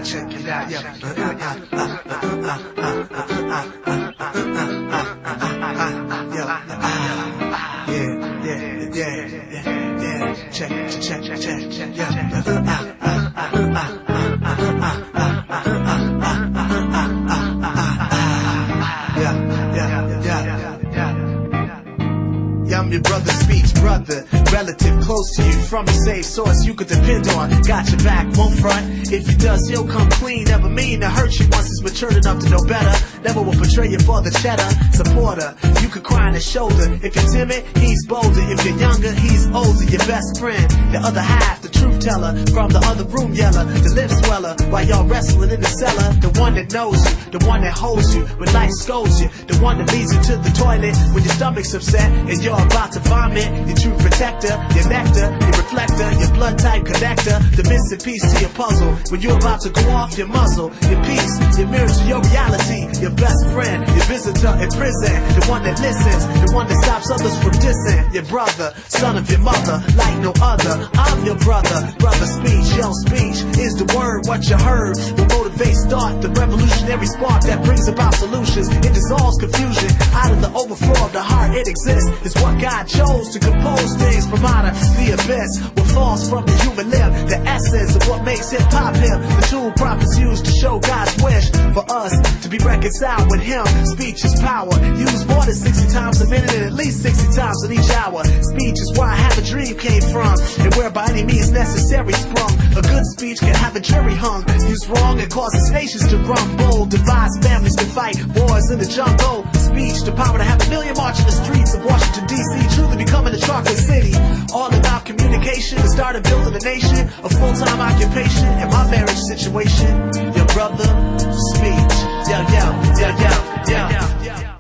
Check it out, I'm your brother, speech brother, relative close to you, from a safe source you could depend on. Got your back, won't front. If he does, he'll come clean. Never mean to hurt you once he's matured enough to know better. Never will betray you for the cheddar. Supporter, you could cry on his shoulder. If you're timid, he's bolder. If you're younger, he's older. Your best friend, the other half, the truth teller. From the other room yeller, the lip sweller, while y'all wrestling in the cellar. The one that knows you, the one that holds you when life scolds you, the one that leads you to the toilet when your stomach's upset and you're about to vomit. Your true protector, your nectar, your reflector, your blood type connector, the missing piece to your puzzle when you're about to go off your muzzle. Your peace, your mirror to your reality, your best friend, your visitor in prison, the one that listens, the one that stops others from dissing. Your brother, son of your mother, like no other. I'm your brother, brother speech. Your speech is the word, what you heard will motivate, start the revolutionary spark that brings about solutions. It dissolves confusion out of the overflow of the heart. It exists, it's what God chose to compose things from out of the abyss. What falls from the human lip, the essence of what makes hip-hop hip, the tool prophets use to show God's wish for us to be reconciled with him. Speech is power, used more than 60 times a minute and at least 60 times in each hour. Speech is where I have a dream came from, and where by any means necessary sprung. A good speech can have a jury hung, used wrong and causes nations to rumble, divides families to fight wars in the jungle. Speech, the power to have a million march in the streets of Washington D.C., truly becoming a chocolate city. All about communication, the start of building a nation, a full-time occupation in my marriage situation. Your brother, speech. Yo, yo, yo, yo, yo, yo.